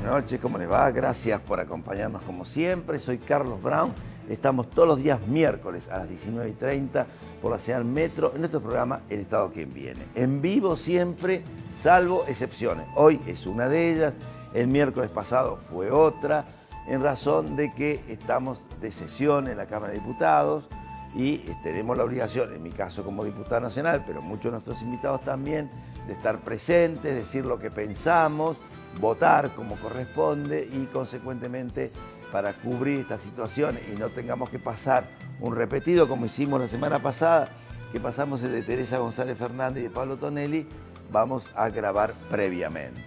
noches, ¿cómo les va? Gracias por acompañarnos como siempre. Soy Carlos Brown. Estamos todos los días miércoles a las 19:30 por la señal Metro en nuestro programa El Estado Quien Viene. En vivo siempre, salvo excepciones. Hoy es una de ellas, el miércoles pasado fue otra, en razón de que estamos de sesión en la Cámara de Diputados y tenemos la obligación, en mi caso como diputado nacional, pero muchos de nuestros invitados también, de estar presentes, decir lo que pensamos, votar como corresponde y consecuentemente para cubrir esta situación y no tengamos que pasar un repetido como hicimos la semana pasada, que pasamos el de Teresa González Fernández y de Pablo Tonelli, vamos a grabar previamente.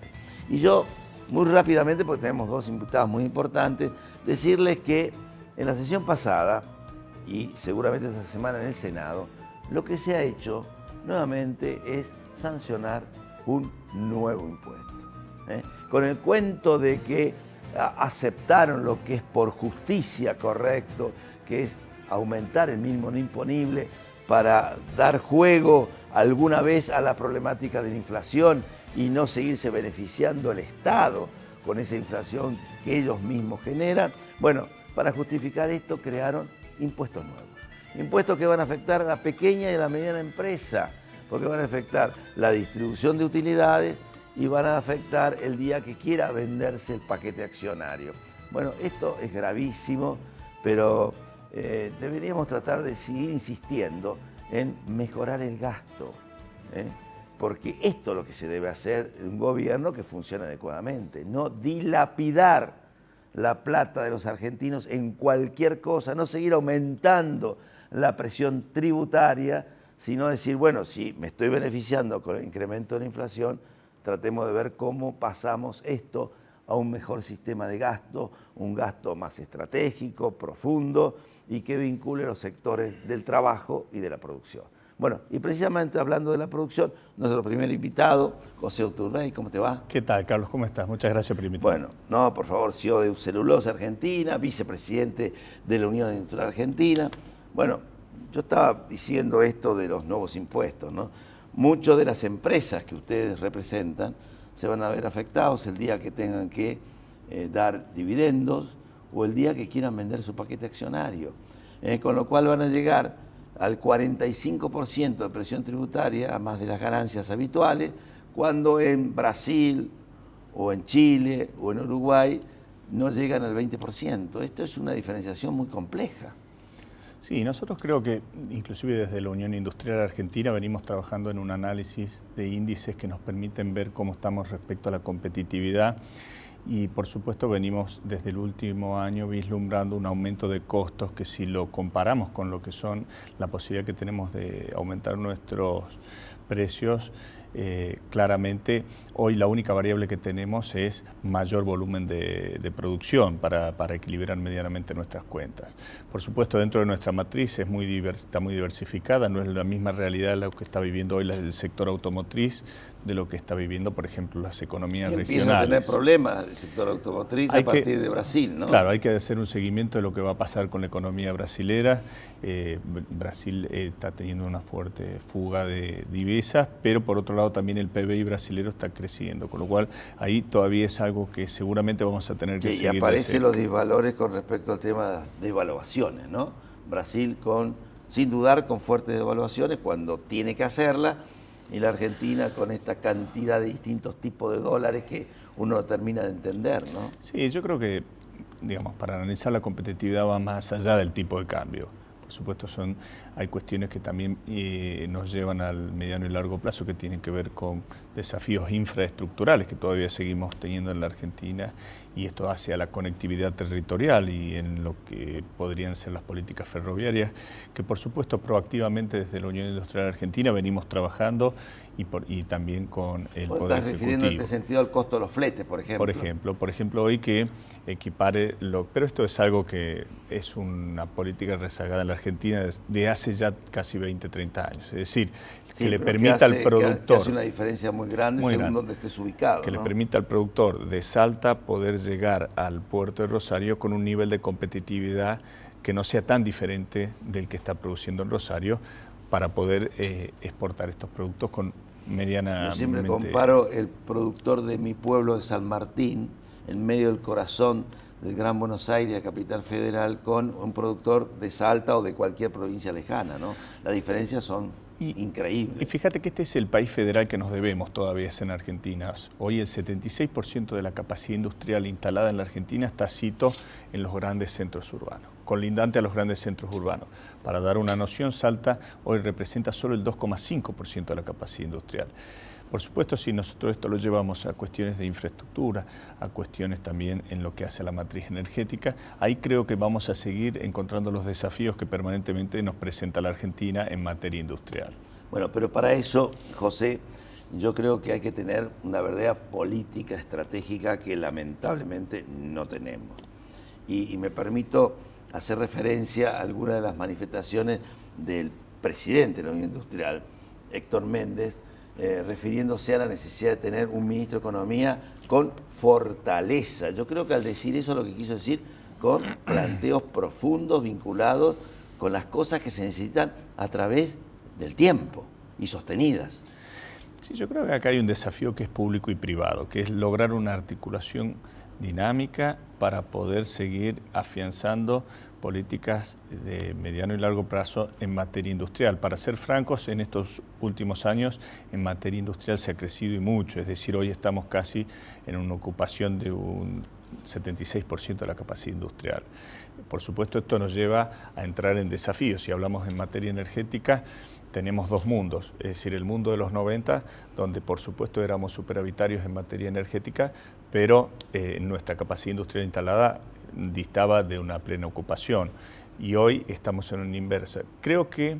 Y yo, muy rápidamente, porque tenemos dos invitados muy importantes, decirles que en la sesión pasada, y seguramente esta semana en el Senado, lo que se ha hecho nuevamente es sancionar un nuevo impuesto. Con el cuento de que aceptaron lo que es por justicia correcto, que es aumentar el mínimo no imponible para dar juego alguna vez a la problemática de la inflación y no seguirse beneficiando el Estado con esa inflación que ellos mismos generan. Bueno, para justificar esto crearon impuestos nuevos. Impuestos que van a afectar a la pequeña y a la mediana empresa, porque van a afectar la distribución de utilidades y van a afectar el día que quiera venderse el paquete accionario. Bueno, esto es gravísimo, pero deberíamos tratar de seguir insistiendo en mejorar el gasto, porque esto es lo que se debe hacer en un gobierno que funcione adecuadamente, no dilapidar la plata de los argentinos en cualquier cosa, no seguir aumentando la presión tributaria, sino decir, bueno, si me estoy beneficiando con el incremento de la inflación, tratemos de ver cómo pasamos esto a un mejor sistema de gasto, un gasto más estratégico, profundo y que vincule los sectores del trabajo y de la producción. Bueno, y precisamente hablando de la producción, nuestro primer invitado, José Urtubey, ¿cómo te va? ¿Qué tal, Carlos? ¿Cómo estás? Muchas gracias por invitarme. Bueno, no, por favor, CEO de Celulosa Argentina, vicepresidente de la Unión Industrial Argentina. Bueno, yo estaba diciendo esto de los nuevos impuestos, ¿no? Muchas de las empresas que ustedes representan se van a ver afectados el día que tengan que dar dividendos o el día que quieran vender su paquete accionario. Con lo cual van a llegar al 45% de presión tributaria, a más de las ganancias habituales, cuando en Brasil o en Chile o en Uruguay no llegan al 20%. Esto es una diferenciación muy compleja. Sí, nosotros creo que, inclusive desde la Unión Industrial Argentina, venimos trabajando en un análisis de índices que nos permiten ver cómo estamos respecto a la competitividad y, por supuesto, venimos desde el último año vislumbrando un aumento de costos que, si lo comparamos con lo que son la posibilidad que tenemos de aumentar nuestros precios, claramente hoy la única variable que tenemos es mayor volumen de producción para equilibrar medianamente nuestras cuentas. Por supuesto, dentro de nuestra matriz está muy diversificada, no es la misma realidad la que está viviendo hoy el sector automotriz de lo que está viviendo, por ejemplo, las economías regionales. Empieza a tener problemas el sector automotriz a partir de Brasil, ¿no? Claro, hay que hacer un seguimiento de lo que va a pasar con la economía brasilera. Brasil está teniendo una fuerte fuga de divisas, pero por otro lado también el PBI brasilero está creciendo, con lo cual ahí todavía es algo que seguramente vamos a tener que seguir. Y aparecen los disvalores con respecto al tema de devaluaciones, ¿no? Brasil sin dudar con fuertes devaluaciones cuando tiene que hacerla, y la Argentina con esta cantidad de distintos tipos de dólares que uno no termina de entender, ¿no? Sí, yo creo que, digamos, para analizar la competitividad va más allá del tipo de cambio. Por supuesto, hay cuestiones que también nos llevan al mediano y largo plazo que tienen que ver con desafíos infraestructurales que todavía seguimos teniendo en la Argentina, y esto hace a la conectividad territorial y en lo que podrían ser las políticas ferroviarias, que por supuesto proactivamente desde la Unión Industrial Argentina venimos trabajando y también con el Poder ¿Estás refiriendo en este sentido al costo de los fletes, por ejemplo? Por ejemplo, hoy que equipare pero esto es algo que es una política rezagada en la Argentina de hace ya casi 20, 30 años. Es decir, Sí, que le permita al productor... Que hace una diferencia muy grande según donde estés ubicado. Que le permita al productor de Salta poder llegar al puerto de Rosario con un nivel de competitividad que no sea tan diferente del que está produciendo en Rosario para poder exportar estos productos con medianamente... Yo siempre comparo el productor de mi pueblo de San Martín, en medio del corazón del Gran Buenos Aires, la capital federal, con un productor de Salta o de cualquier provincia lejana, ¿no? Las diferencias son increíbles. Y fíjate que este es el país federal que nos debemos todavía en Argentina. Hoy el 76% de la capacidad industrial instalada en la Argentina está sito en los grandes centros urbanos, colindante a los grandes centros urbanos. Para dar una noción, Salta hoy representa solo el 2,5% de la capacidad industrial. Por supuesto, si nosotros esto lo llevamos a cuestiones de infraestructura, a cuestiones también en lo que hace a la matriz energética, ahí creo que vamos a seguir encontrando los desafíos que permanentemente nos presenta la Argentina en materia industrial. Bueno, pero para eso, José, yo creo que hay que tener una verdadera política estratégica que lamentablemente no tenemos. Y me permito hacer referencia a algunas de las manifestaciones del presidente de la Unión Industrial, Héctor Méndez, refiriéndose a la necesidad de tener un ministro de Economía con fortaleza. Yo creo que al decir eso lo que quiso decir con planteos profundos vinculados con las cosas que se necesitan a través del tiempo y sostenidas. Sí, yo creo que acá hay un desafío que es público y privado, que es lograr una articulación dinámica para poder seguir afianzando políticas de mediano y largo plazo en materia industrial. Para ser francos, en estos últimos años en materia industrial se ha crecido y mucho, es decir, hoy estamos casi en una ocupación de un 76% de la capacidad industrial. Por supuesto, esto nos lleva a entrar en desafíos. Si hablamos en materia energética, tenemos dos mundos, es decir, el mundo de los 90, donde por supuesto éramos superavitarios en materia energética, pero nuestra capacidad industrial instalada distaba de una plena ocupación. Y hoy estamos en una inversa. Creo que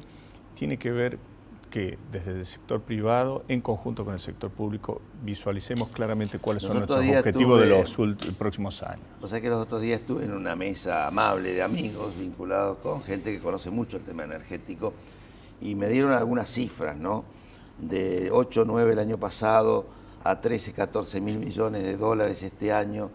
tiene que ver que desde el sector privado, en conjunto con el sector público, visualicemos claramente cuáles son nuestros objetivos de los próximos años. O sea que los otros días estuve en una mesa amable de amigos vinculados con gente que conoce mucho el tema energético y me dieron algunas cifras, ¿no? De 8 o 9 el año pasado a 13, 14 mil millones de dólares este año,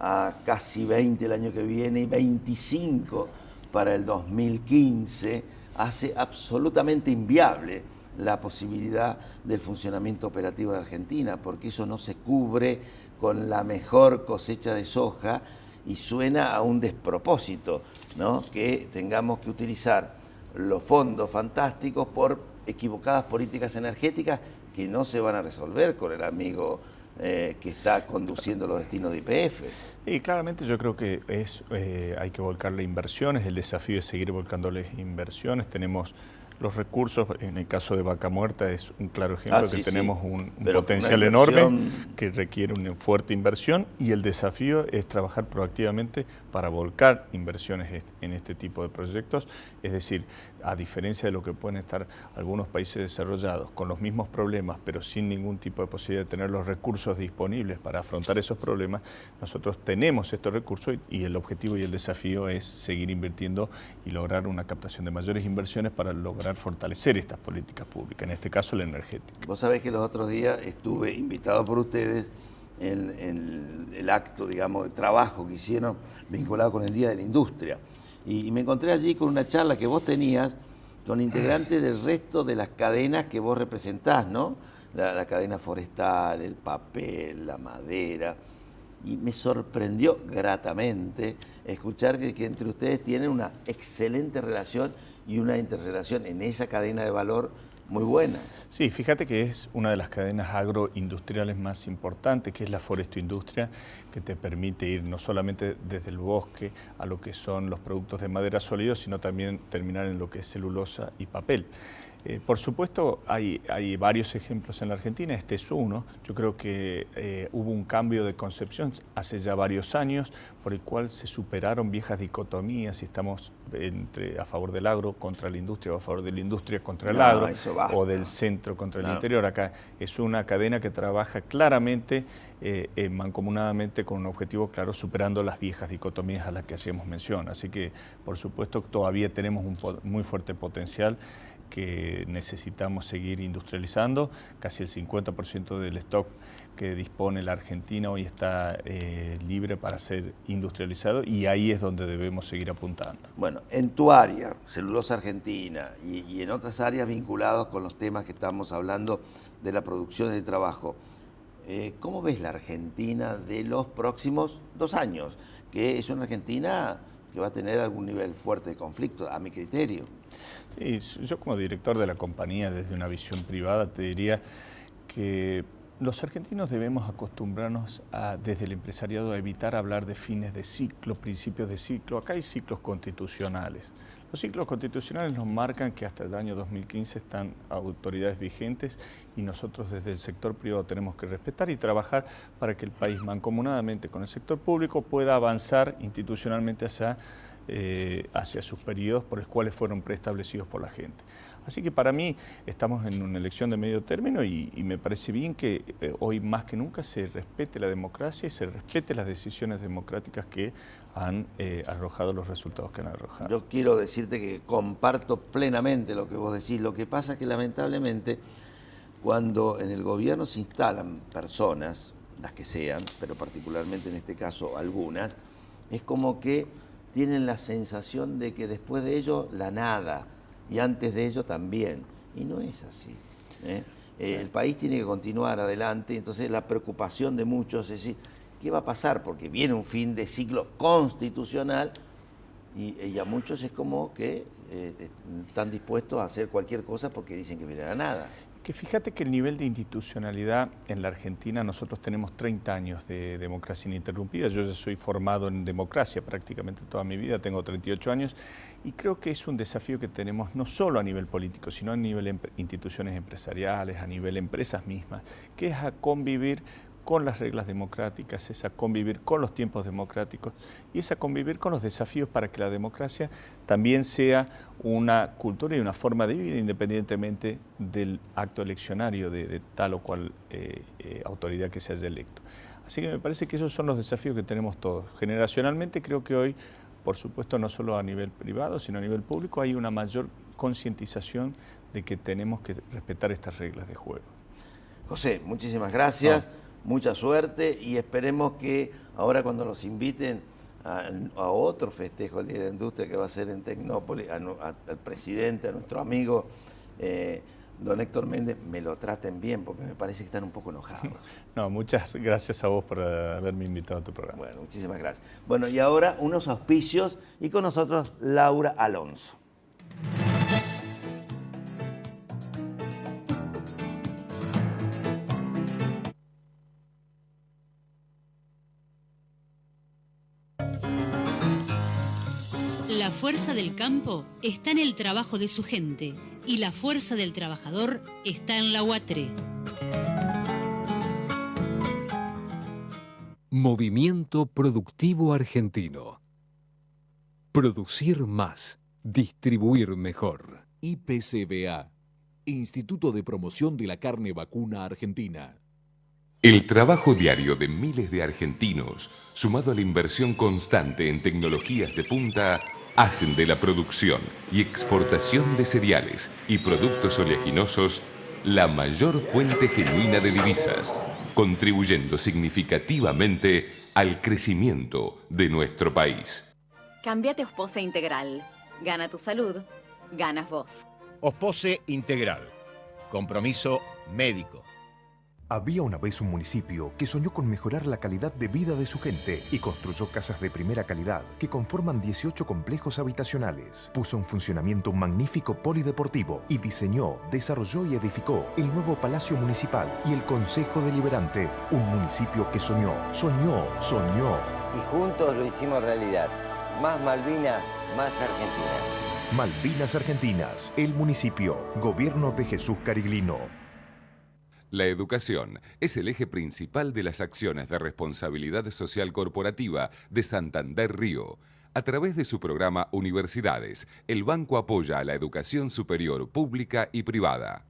a casi 20 el año que viene y 25 para el 2015, hace absolutamente inviable la posibilidad del funcionamiento operativo de Argentina, porque eso no se cubre con la mejor cosecha de soja y suena a un despropósito, ¿no? Que tengamos que utilizar los fondos fantásticos por equivocadas políticas energéticas que no se van a resolver con el amigo que está conduciendo los destinos de YPF. Y claramente yo creo que hay que volcarle inversiones, el desafío es seguir volcándoles inversiones. Tenemos los recursos, en el caso de Vaca Muerta es un claro ejemplo que tenemos un potencial enorme que requiere una fuerte inversión y el desafío es trabajar proactivamente para volcar inversiones en este tipo de proyectos, es decir, a diferencia de lo que pueden estar algunos países desarrollados con los mismos problemas pero sin ningún tipo de posibilidad de tener los recursos disponibles para afrontar esos problemas, nosotros tenemos estos recursos y el objetivo y el desafío es seguir invirtiendo y lograr una captación de mayores inversiones para lograr fortalecer estas políticas públicas, en este caso la energética. Vos sabés que los otros días estuve invitado por ustedes en el acto, digamos, de trabajo que hicieron vinculado con el Día de la Industria. Y me encontré allí con una charla que vos tenías con integrantes del resto de las cadenas que vos representás, ¿no? La cadena forestal, el papel, la madera. Y me sorprendió gratamente escuchar que entre ustedes tienen una excelente relación y una interrelación en esa cadena de valor muy buena. Sí, fíjate que es una de las cadenas agroindustriales más importantes, que es la forestoindustria, que te permite ir no solamente desde el bosque a lo que son los productos de madera sólidos, sino también terminar en lo que es celulosa y papel. Por supuesto, hay varios ejemplos en la Argentina, este es uno. Yo creo que hubo un cambio de concepción hace ya varios años, por el cual se superaron viejas dicotomías, si estamos a favor del agro contra la industria o a favor de la industria contra el agro, o del centro contra el interior. Acá es una cadena que trabaja claramente, mancomunadamente con un objetivo claro, superando las viejas dicotomías a las que hacíamos mención. Así que, por supuesto, todavía tenemos un muy fuerte potencial que necesitamos seguir industrializando. Casi el 50% del stock que dispone la Argentina hoy está libre para ser industrializado y ahí es donde debemos seguir apuntando. Bueno, en tu área, Celulosa Argentina, y en otras áreas vinculadas con los temas que estamos hablando de la producción y del trabajo, ¿cómo ves la Argentina de los próximos 2 años? Que es una Argentina que va a tener algún nivel fuerte de conflicto, a mi criterio. Sí, yo como director de la compañía, desde una visión privada, te diría que los argentinos debemos acostumbrarnos desde el empresariado a evitar hablar de fines de ciclo, principios de ciclo. Acá hay ciclos constitucionales. Los ciclos constitucionales nos marcan que hasta el año 2015 están autoridades vigentes y nosotros desde el sector privado tenemos que respetar y trabajar para que el país mancomunadamente con el sector público pueda avanzar institucionalmente hacia sus periodos por los cuales fueron preestablecidos por la gente. Así que para mí estamos en una elección de medio término y me parece bien que hoy más que nunca se respete la democracia y se respete las decisiones democráticas que han arrojado los resultados que han arrojado. Yo quiero decirte que comparto plenamente lo que vos decís. Lo que pasa es que lamentablemente cuando en el gobierno se instalan personas, las que sean, pero particularmente en este caso algunas, es como que tienen la sensación de que después de ello la nada, y antes de ello también. Y no es así. El país tiene que continuar adelante, entonces la preocupación de muchos es decir, ¿qué va a pasar? Porque viene un fin de ciclo constitucional y a muchos es como que están dispuestos a hacer cualquier cosa porque dicen que viene a nada. Que fíjate que el nivel de institucionalidad en la Argentina, nosotros tenemos 30 años de democracia ininterrumpida. Yo ya soy formado en democracia prácticamente toda mi vida, tengo 38 años y creo que es un desafío que tenemos no solo a nivel político, sino a nivel instituciones empresariales, a nivel empresas mismas, que es a convivir con las reglas democráticas, es a convivir con los tiempos democráticos y es a convivir con los desafíos para que la democracia también sea una cultura y una forma de vida independientemente del acto eleccionario de tal o cual autoridad que se haya electo. Así que me parece que esos son los desafíos que tenemos todos. Generacionalmente creo que hoy, por supuesto, no solo a nivel privado, sino a nivel público, hay una mayor concientización de que tenemos que respetar estas reglas de juego. José, muchísimas gracias. Mucha suerte y esperemos que ahora cuando nos inviten a otro festejo del Día de la Industria que va a ser en Tecnópolis, al presidente, a nuestro amigo don Héctor Méndez, me lo traten bien porque me parece que están un poco enojados. No, muchas gracias a vos por haberme invitado a tu programa. Bueno, muchísimas gracias. Bueno, y ahora unos auspicios y con nosotros Laura Alonso. La fuerza del campo está en el trabajo de su gente y la fuerza del trabajador está en la UATRE. Movimiento Productivo Argentino. Producir más, distribuir mejor. IPCBA, Instituto de Promoción de la Carne Vacuna Argentina. El trabajo diario de miles de argentinos, sumado a la inversión constante en tecnologías de punta, hacen de la producción y exportación de cereales y productos oleaginosos la mayor fuente genuina de divisas, contribuyendo significativamente al crecimiento de nuestro país. Cámbiate Ospose Integral. Gana tu salud, ganas vos. Ospose Integral. Compromiso médico. Había una vez un municipio que soñó con mejorar la calidad de vida de su gente y construyó casas de primera calidad que conforman 18 complejos habitacionales. Puso en funcionamiento un magnífico polideportivo y diseñó, desarrolló y edificó el nuevo Palacio Municipal y el Consejo Deliberante. Un municipio que soñó. Y juntos lo hicimos realidad. Más Malvinas, más Argentina. Malvinas Argentinas, el municipio. Gobierno de Jesús Cariglino. La educación es el eje principal de las acciones de responsabilidad social corporativa de Santander Río. A través de su programa Universidades, el banco apoya a la educación superior pública y privada.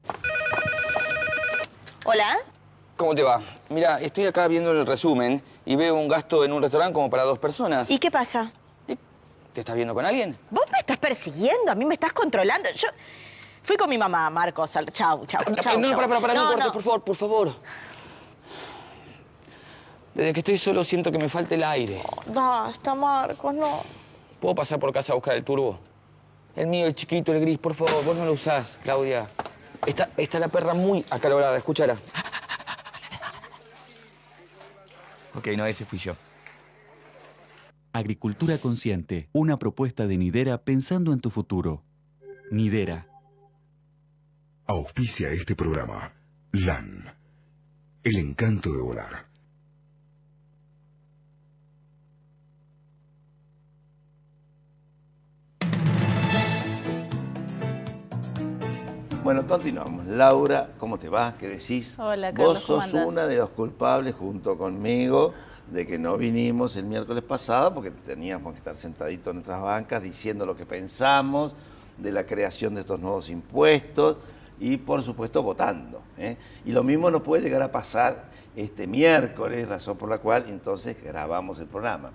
¿Hola? ¿Cómo te va? Mira, estoy acá viendo el resumen y veo un gasto en un restaurante como para 2 personas. ¿Y qué pasa? ¿Te estás viendo con alguien? ¿Vos me estás persiguiendo? ¿A mí me estás controlando? Yo fui con mi mamá, Marcos. Chau. No, cortes, por favor. Desde que estoy solo siento que me falta el aire. Basta, Marcos, no. ¿Puedo pasar por casa a buscar el turbo? El mío, el chiquito, el gris, por favor. Vos no lo usás, Claudia. Está la perra muy acalorada, escúchala. Ok, no, ese fui yo. Agricultura consciente, una propuesta de Nidera pensando en tu futuro. Nidera. Auspicia este programa. LAN. El encanto de volar. Bueno, continuamos. Laura, ¿cómo te va? ¿Qué decís? Hola, Carlos, Vos sos una de los culpables, junto conmigo, de que no vinimos el miércoles pasado porque teníamos que estar sentaditos en nuestras bancas diciendo lo que pensamos de la creación de estos nuevos impuestos y, por supuesto, votando. Y lo mismo nos puede llegar a pasar este miércoles, razón por la cual entonces grabamos el programa.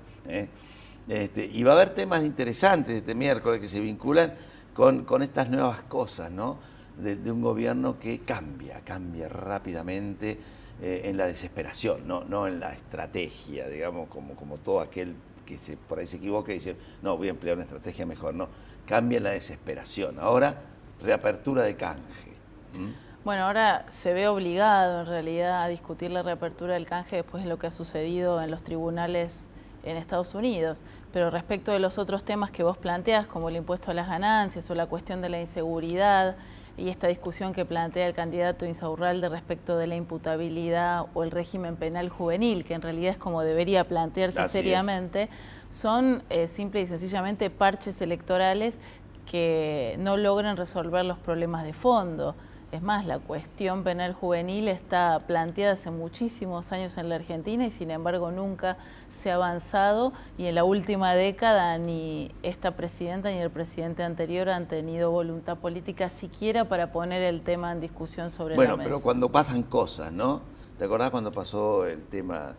Y va a haber temas interesantes este miércoles que se vinculan con estas nuevas cosas, ¿no? De un gobierno que cambia rápidamente en la desesperación, no en la estrategia, digamos, como todo aquel que por ahí se equivoca y dice, no, voy a emplear una estrategia mejor, no, cambia en la desesperación. Ahora, reapertura de canje. Bueno, ahora se ve obligado en realidad a discutir la reapertura del canje después de lo que ha sucedido en los tribunales en Estados Unidos. Pero respecto de los otros temas que vos planteas, como el impuesto a las ganancias o la cuestión de la inseguridad y esta discusión que plantea el candidato Insaurralde respecto de la imputabilidad o el régimen penal juvenil, que en realidad es como debería plantearse seriamente, son simple y sencillamente parches electorales que no logran resolver los problemas de fondo. Es más, la cuestión penal juvenil está planteada hace muchísimos años en la Argentina y sin embargo nunca se ha avanzado, y en la última década ni esta presidenta ni el presidente anterior han tenido voluntad política siquiera para poner el tema en discusión sobre la mesa. Bueno, pero cuando pasan cosas, ¿no? ¿Te acordás cuando pasó el tema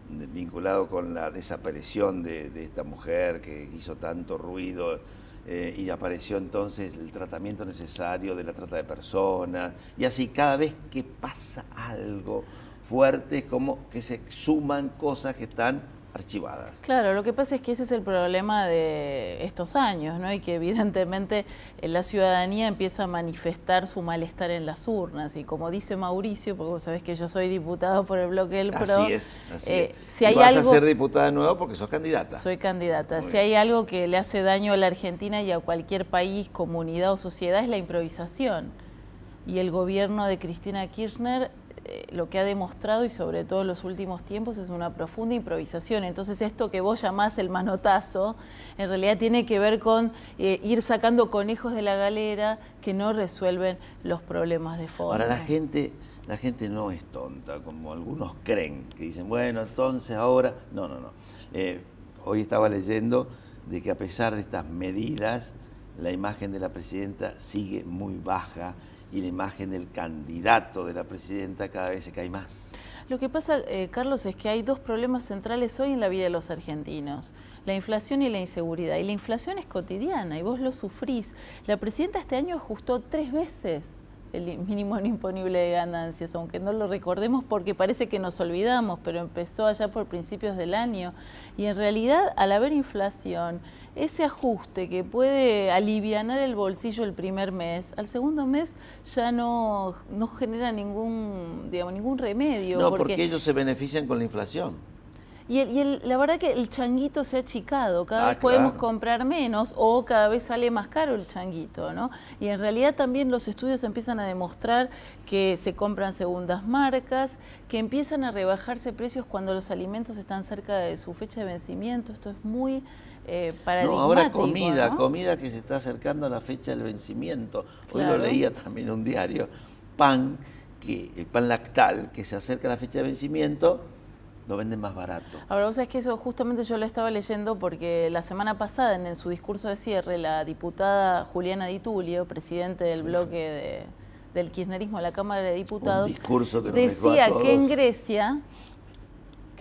vinculado con la desaparición de esta mujer que hizo tanto ruido? Y apareció entonces el tratamiento necesario de la trata de personas, y así cada vez que pasa algo fuerte es como que se suman cosas que están archivadas. Claro, lo que pasa es que ese es el problema de estos años, ¿no? Y que evidentemente la ciudadanía empieza a manifestar su malestar en las urnas, y como dice Mauricio, porque vos sabés que yo soy diputado por el Bloque del PRO. Así es. Si hay vas algo, a ser diputada de nuevo porque sos candidata. Soy candidata. Si hay algo que le hace daño a la Argentina y a cualquier país, comunidad o sociedad, es la improvisación. Y el gobierno de Cristina Kirchner lo que ha demostrado, y sobre todo en los últimos tiempos, es una profunda improvisación. Entonces esto que vos llamás el manotazo, en realidad tiene que ver con ir sacando conejos de la galera que no resuelven los problemas de fondo. Ahora, la gente no es tonta, como algunos creen, que dicen, bueno, entonces ahora... No. Hoy estaba leyendo de que a pesar de estas medidas, la imagen de la presidenta sigue muy baja, y la imagen del candidato de la presidenta cada vez se cae más. Lo que pasa, Carlos, es que hay dos problemas centrales hoy en la vida de los argentinos: la inflación y la inseguridad. Y la inflación es cotidiana y vos lo sufrís. La presidenta este año ajustó 3 veces el mínimo no imponible de ganancias, aunque no lo recordemos porque parece que nos olvidamos, pero empezó allá por principios del año. Y en realidad, al haber inflación, ese ajuste que puede alivianar el bolsillo el primer mes, al segundo mes ya no genera ningún remedio. No, porque ellos se benefician con la inflación. Y la verdad que el changuito se ha achicado, cada vez podemos comprar menos o cada vez sale más caro el changuito, ¿no? Y en realidad también los estudios empiezan a demostrar que se compran segundas marcas, que empiezan a rebajarse precios cuando los alimentos están cerca de su fecha de vencimiento. Esto es muy paradigmático. No, ahora comida que se está acercando a la fecha del vencimiento. Hoy lo leía también en un diario, el pan lactal que se acerca a la fecha de vencimiento, lo venden más barato. Ahora, vos sabés que eso justamente yo lo estaba leyendo porque la semana pasada, en su discurso de cierre, la diputada Juliana Di Tulio, presidente del bloque del kirchnerismo en la Cámara de Diputados, decía que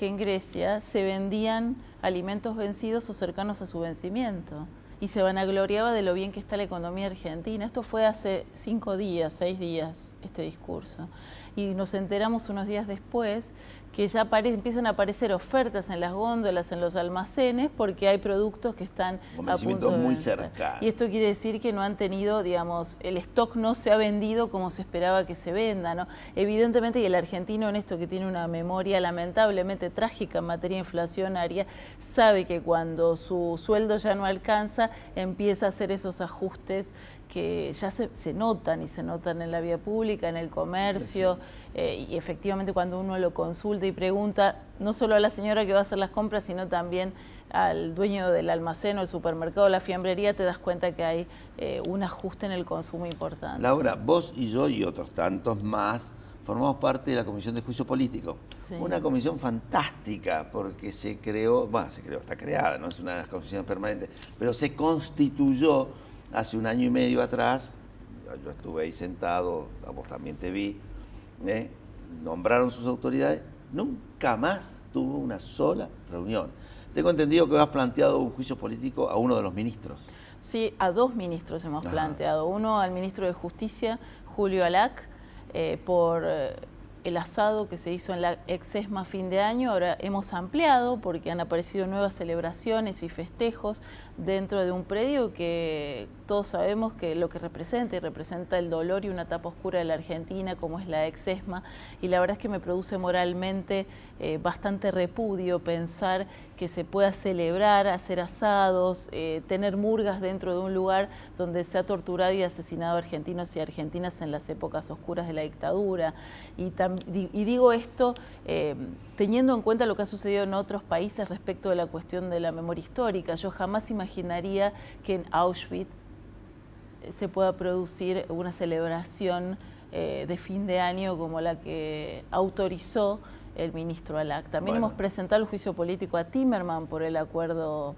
en Grecia se vendían alimentos vencidos o cercanos a su vencimiento, y se vanagloriaba de lo bien que está la economía argentina. Esto fue hace 6 días, este discurso. y nos enteramos unos días después que ya empiezan a aparecer ofertas en las góndolas, en los almacenes, porque hay productos que están a punto de muy vencer. cercano. Y esto quiere decir que no han tenido, digamos, el stock no se ha vendido como se esperaba que se venda, ¿no? Evidentemente, y el argentino en esto que tiene una memoria lamentablemente trágica en materia inflacionaria, sabe que cuando su sueldo ya no alcanza, empieza a hacer esos ajustes que ya se notan y se notan en la vía pública, en el comercio, y efectivamente cuando uno lo consulta y pregunta, no solo a la señora que va a hacer las compras, sino también al dueño del almacén o el supermercado, la fiambrería, te das cuenta que hay un ajuste en el consumo importante. Laura, vos y yo y otros tantos más formamos parte de la Comisión de Juicio Político. Sí. Una comisión fantástica porque se creó, está creada, no es una de las comisiones permanentes, pero se constituyó hace 1 año y medio atrás. Yo estuve ahí sentado, vos también te vi, nombraron sus autoridades, nunca más tuvo una sola reunión. Tengo entendido que has planteado un juicio político a uno de los ministros. Sí, a 2 ministros hemos planteado. Uno al ministro de Justicia, Julio Alac, por el asado que se hizo en la ex-ESMA fin de año. Ahora hemos ampliado porque han aparecido nuevas celebraciones y festejos dentro de un predio que todos sabemos que lo que representa, y representa el dolor y una etapa oscura de la Argentina, como es la ex-ESMA, y la verdad es que me produce moralmente bastante repudio pensar que se pueda celebrar, hacer asados, tener murgas dentro de un lugar donde se ha torturado y asesinado argentinos y argentinas en las épocas oscuras de la dictadura. Y digo esto teniendo en cuenta lo que ha sucedido en otros países respecto de la cuestión de la memoria histórica. Yo jamás imaginaría que en Auschwitz se pueda producir una celebración de fin de año como la que autorizó el ministro Alac. También hemos presentado el juicio político a Timerman por el acuerdo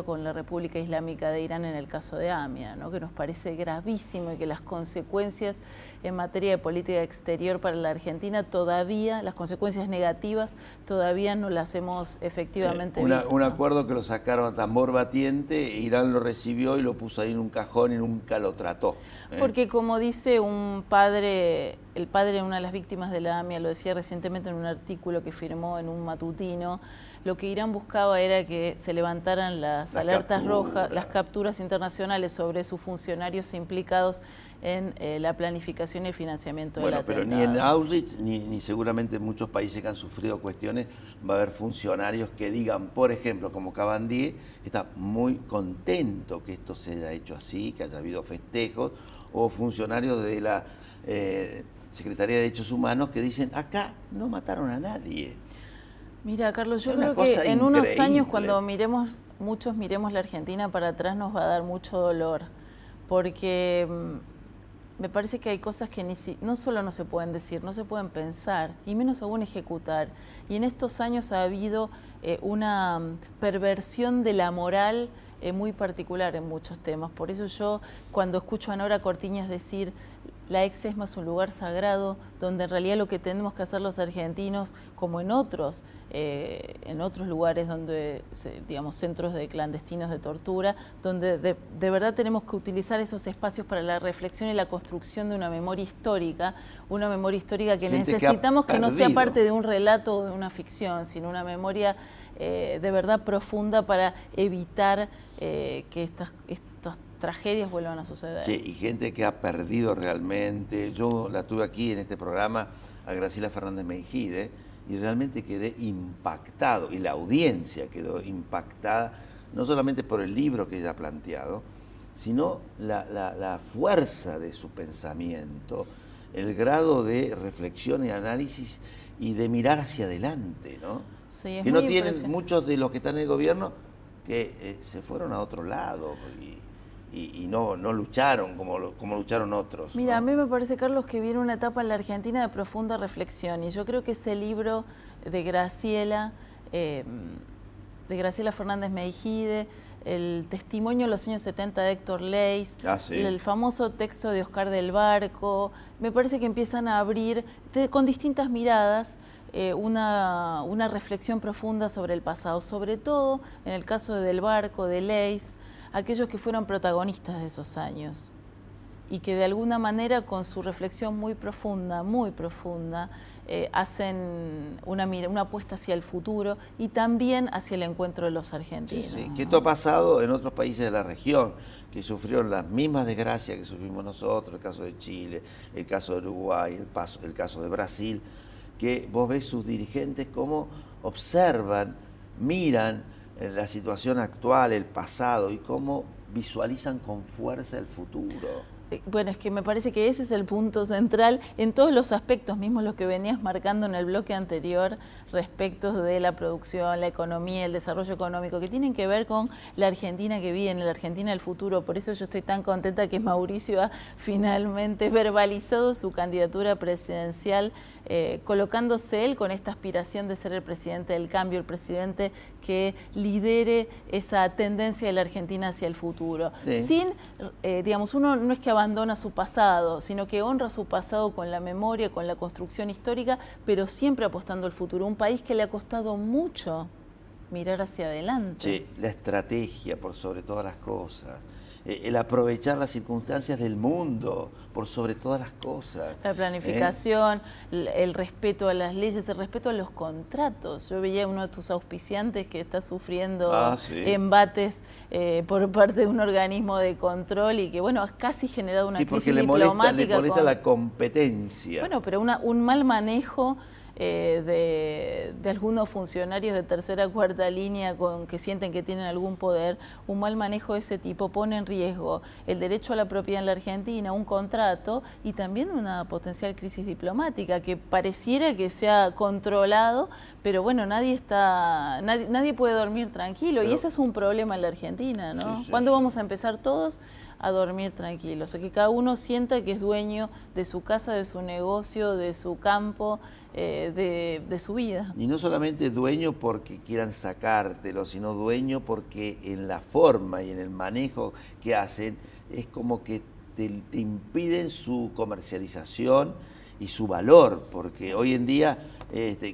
con la República Islámica de Irán en el caso de AMIA, ¿no? Que nos parece gravísimo y que las consecuencias en materia de política exterior para la Argentina todavía, las consecuencias negativas, todavía no las hemos efectivamente visto. Un acuerdo que lo sacaron a tambor batiente, Irán lo recibió y lo puso ahí en un cajón y nunca lo trató. Porque como dice un padre, el padre de una de las víctimas de la AMIA, lo decía recientemente en un artículo que firmó en un matutino, lo que Irán buscaba era que se levantaran las alertas rojas, las capturas internacionales sobre sus funcionarios implicados en la planificación y el financiamiento del atentado. Pero ni en Auschwitz, ni seguramente en muchos países que han sufrido cuestiones, va a haber funcionarios que digan, por ejemplo, como Cabandier, que está muy contento que esto se haya hecho así, que haya habido festejos, o funcionarios de la Secretaría de Derechos Humanos que dicen, acá no mataron a nadie. Mira, Carlos, yo creo que en unos años, cuando muchos miremos la Argentina para atrás, nos va a dar mucho dolor, porque me parece que hay cosas que no solo no se pueden decir, no se pueden pensar, y menos aún ejecutar. Y en estos años ha habido una perversión de la moral muy particular en muchos temas. Por eso yo, cuando escucho a Nora Cortiñas decir la ex-ESMA es un lugar sagrado, donde en realidad lo que tenemos que hacer los argentinos, como en otros lugares donde, digamos, centros de clandestinos de tortura, donde de verdad tenemos que utilizar esos espacios para la reflexión y la construcción de una memoria histórica que necesitamos que no sea parte de un relato o de una ficción, sino una memoria de verdad profunda para evitar que estas tragedias vuelvan a suceder. Sí, y gente que ha perdido realmente. Yo la tuve aquí en este programa, a Graciela Fernández Mejide, y realmente quedé impactado, y la audiencia quedó impactada, no solamente por el libro que ella ha planteado, sino la fuerza de su pensamiento, el grado de reflexión y análisis y de mirar hacia adelante, ¿no? Sí, es que muy no tienen muchos de los que están en el gobierno, que se fueron a otro lado y no lucharon como lucharon otros. Mira, ¿no? a mí me parece, Carlos, que viene una etapa en la Argentina de profunda reflexión, y yo creo que ese libro de Graciela Fernández Mejide, el testimonio de los años 70 de Héctor Leis, el famoso texto de Oscar del Barco, me parece que empiezan a abrir con distintas miradas una reflexión profunda sobre el pasado, sobre todo en el caso de Del Barco, de Leis, aquellos que fueron protagonistas de esos años. y que de alguna manera con su reflexión muy profunda, hacen una apuesta hacia el futuro y también hacia el encuentro de los argentinos. Sí, que esto ha pasado en otros países de la región, que sufrieron las mismas desgracias que sufrimos nosotros, el caso de Chile, el caso de Uruguay, el caso de Brasil, que vos ves sus dirigentes cómo observan, miran la situación actual, el pasado, y cómo visualizan con fuerza el futuro. Bueno, es que me parece que ese es el punto central en todos los aspectos, mismos los que venías marcando en el bloque anterior respecto de la producción, la economía, el desarrollo económico, que tienen que ver con la Argentina que viene, la Argentina del futuro. Por eso yo estoy tan contenta que Mauricio ha finalmente verbalizado su candidatura presidencial, colocándose él con esta aspiración de ser el presidente del cambio, el presidente que lidere esa tendencia de la Argentina hacia el futuro. Sí. Sin, digamos, uno no es que abandona su pasado, sino que honra su pasado con la memoria, con la construcción histórica, pero siempre apostando al futuro. Un país que le ha costado mucho mirar hacia adelante. Sí, la estrategia por sobre todas las cosas, el aprovechar las circunstancias del mundo por sobre todas las cosas. La planificación, el respeto a las leyes, el respeto a los contratos. Yo veía a uno de tus auspiciantes que está sufriendo embates por parte de un organismo de control y que, bueno, ha casi generado una crisis diplomática. Le molesta la competencia. Bueno, pero un mal manejo de algunos funcionarios de tercera o cuarta línea que sienten que tienen algún poder, un mal manejo de ese tipo pone en riesgo el derecho a la propiedad en la Argentina, un contrato y también una potencial crisis diplomática que pareciera que se ha controlado, pero bueno, nadie puede dormir tranquilo, y ese es un problema en la Argentina, ¿no? Sí, sí. ¿Cuándo vamos a empezar todos a dormir tranquilos? O sea, que cada uno sienta que es dueño de su casa, de su negocio, de su campo, de su vida. Y no solamente dueño porque quieran sacártelo, sino dueño porque en la forma y en el manejo que hacen es como que te impiden su comercialización y su valor, porque hoy en día,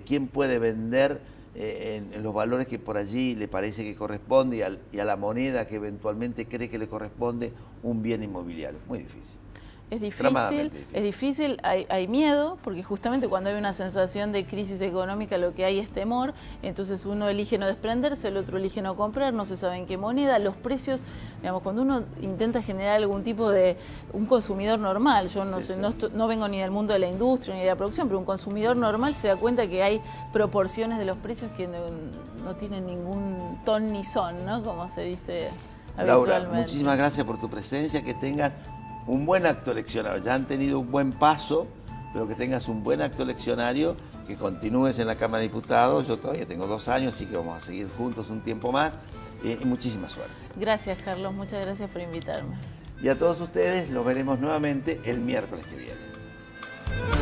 ¿quién puede vender en los valores que por allí le parece que corresponde y a la moneda que eventualmente cree que le corresponde un bien inmobiliario? Muy difícil. Es difícil, hay miedo, porque justamente cuando hay una sensación de crisis económica lo que hay es temor, entonces uno elige no desprenderse, el otro elige no comprar, no se sabe en qué moneda, los precios, digamos, cuando uno intenta generar algún tipo de un consumidor normal, yo no vengo ni del mundo de la industria ni de la producción, pero un consumidor normal se da cuenta que hay proporciones de los precios que no tienen ningún ton ni son, ¿no? Como se dice habitualmente. Laura, muchísimas gracias por tu presencia, que tengas un buen acto eleccionario. Ya han tenido un buen paso, pero que tengas un buen acto eleccionario, que continúes en la Cámara de Diputados. Yo todavía tengo 2 años, así que vamos a seguir juntos un tiempo más. Y muchísima suerte. Gracias, Carlos. Muchas gracias por invitarme. Y a todos ustedes los veremos nuevamente el miércoles que viene.